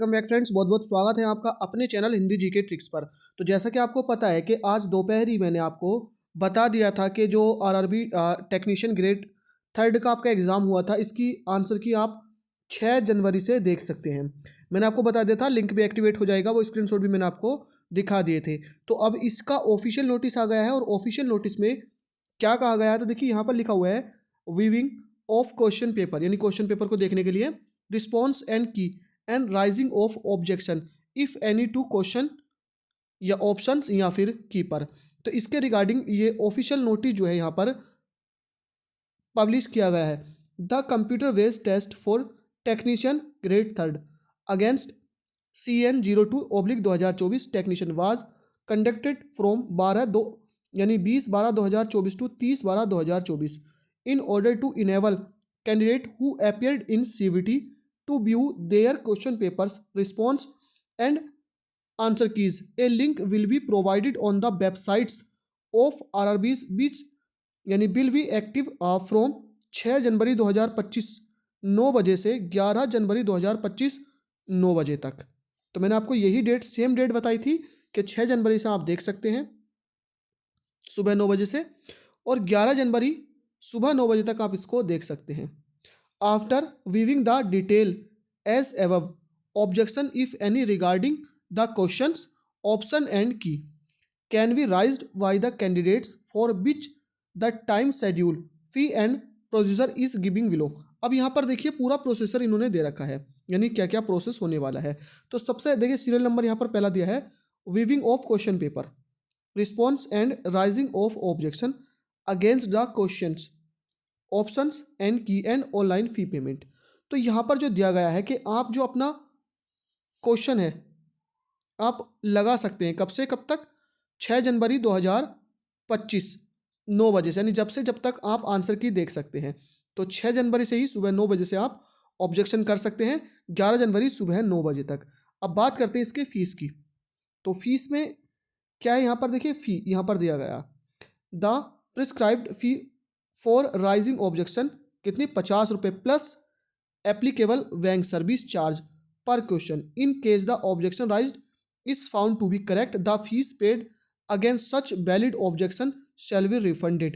Welcome back friends, बहुत बहुत स्वागत है आपका अपने चैनल हिंदी जीके ट्रिक्स पर। तो जैसा कि आपको पता है कि आज दोपहर ही मैंने आपको बता दिया था कि जो आरआरबी टेक्नीशियन ग्रेड थर्ड का आपका एग्ज़ाम हुआ था, इसकी आंसर की आप 6 जनवरी से देख सकते हैं। मैंने आपको बता दिया था, लिंक भी एक्टिवेट हो जाएगा, वो स्क्रीनशॉट भी मैंने आपको दिखा दिए थे। तो अब इसका ऑफिशियल नोटिस आ गया है और ऑफिशियल नोटिस में क्या कहा गया है, तो देखिए यहाँ पर लिखा हुआ है वीविंग ऑफ क्वेश्चन पेपर, यानी क्वेश्चन पेपर को देखने के लिए रिस्पॉन्स एंड की and rising of objection if any two question या ऑप्शंस या फिर कीपर। तो इसके रिगार्डिंग ये ऑफिशियल नोटिस जो है यहाँ पर पब्लिश किया गया है। The computer based test for technician grade third against CN02/2024 technician was conducted from 20/12/2024 to 30/12/2024 in order to enable candidate who appeared in CVT to view their question papers, response and answer keys. A link will be provided on the websites of RRBs which यानी will be active from 6 जनवरी 2025 9 बजे से 11 जनवरी 2025 9 बजे तक। तो मैंने आपको यही date same date बताई थी कि 6 जनवरी से आप देख सकते हैं सुबह 9 बजे से, और 11 जनवरी सुबह 9 बजे तक आप इसको देख सकते हैं। After viewing the detail as above objection if any regarding the questions option and key can be raised by the candidates for which the time schedule fee and procedure is giving below. अब यहाँ पर देखिए पूरा processor इन्होंने दे रखा है, यानी क्या क्या प्रोसेस होने वाला है। तो सबसे देखिए सीरियल नंबर यहाँ पर पहला दिया है weaving of question paper, response and rising of objection against the questions options and की एंड ऑनलाइन फी पेमेंट। तो यहाँ पर जो दिया गया है कि आप जो अपना क्वेश्चन है आप लगा सकते हैं कब से कब तक, 6 जनवरी 2025 9 बजे से, यानी जब से जब तक आप आंसर की देख सकते हैं। तो 6 जनवरी से ही सुबह 9 बजे से आप ऑब्जेक्शन कर सकते हैं 11 जनवरी सुबह 9 बजे तक। अब बात करते हैं इसके फीस की। तो फीस में क्या है, यहाँ पर देखिए फी यहाँ पर दिया गया the prescribed fee for raising objection कितनी, 50 रुपये plus applicable bank service charge per question in case the objection raised is found to be correct the fees paid against such valid objection shall be refunded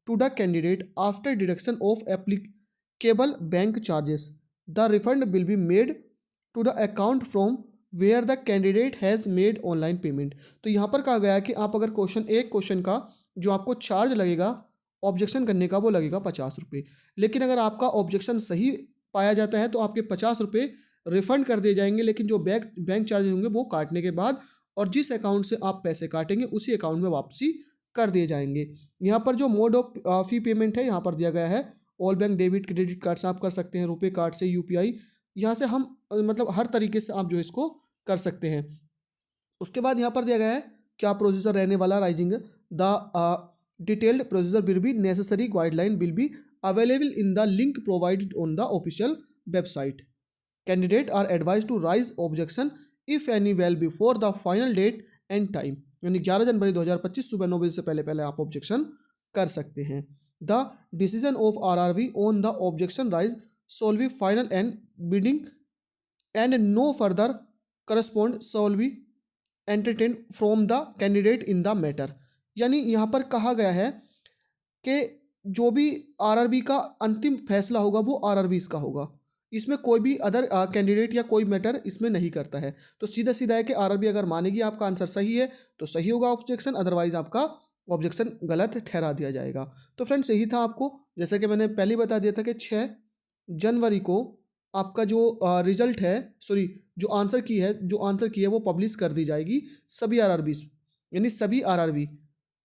to the candidate after deduction of applicable bank charges. The refund will be made to the account from where the candidate has made online payment. तो यहाँ पर कहा गया है कि आप अगर एक क्वेश्चन का जो आपको चार्ज लगेगा ऑब्जेक्शन करने का वो लगेगा 50 रुपये, लेकिन अगर आपका ऑब्जेक्शन सही पाया जाता है तो आपके 50 रुपये रिफंड कर दिए जाएंगे, लेकिन जो बैंक चार्जेस होंगे वो काटने के बाद और जिस अकाउंट से आप पैसे काटेंगे उसी अकाउंट में वापसी कर दिए जाएंगे। यहाँ पर जो मोड ऑफ फी पेमेंट है यहाँ पर दिया गया है all bank debit credit card से आप कर सकते हैं, रुपए कार्ड से, यूपीआई, यहाँ से हम मतलब हर तरीके से आप जो इसको कर सकते हैं। उसके बाद यहाँ पर दिया गया है क्या प्रोसीजर रहने वाला raising the detailed procedure will be necessary guideline will be available in the link provided on the official website. Candidate are advise to raise objection if any well before the final date and time, यानी 11 जनवरी 2025 सुबह 9 बजे से पहले पहले आप objection कर सकते हैं। The decision of RRB on the objection raise shall be final and binding and no further correspond shall be entertain from the candidate in the matter. यानी यहाँ पर कहा गया है कि जो भी आरआरबी का अंतिम फैसला होगा वो आरआरबी का होगा, इसमें कोई भी अदर कैंडिडेट या कोई मैटर इसमें नहीं करता है। तो सीधा सीधा है कि आरआरबी अगर मानेगी आपका आंसर सही है तो सही होगा ऑब्जेक्शन, अदरवाइज आपका ऑब्जेक्शन गलत ठहरा दिया जाएगा। तो फ्रेंड्स यही था आपको, जैसे कि मैंने पहले बता दिया था कि 6 जनवरी को आपका जो रिजल्ट है, सॉरी जो आंसर की है वो पब्लिश कर दी जाएगी सभी आरआरबी, यानी सभी आरआरबी,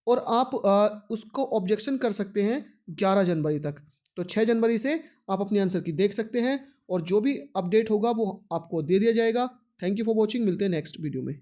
और आप उसको ऑब्जेक्शन कर सकते हैं 11 जनवरी तक। तो 6 जनवरी से आप अपनी आंसर की देख सकते हैं और जो भी अपडेट होगा वो आपको दे दिया जाएगा। थैंक यू फॉर वॉचिंग, मिलते हैं नेक्स्ट वीडियो में।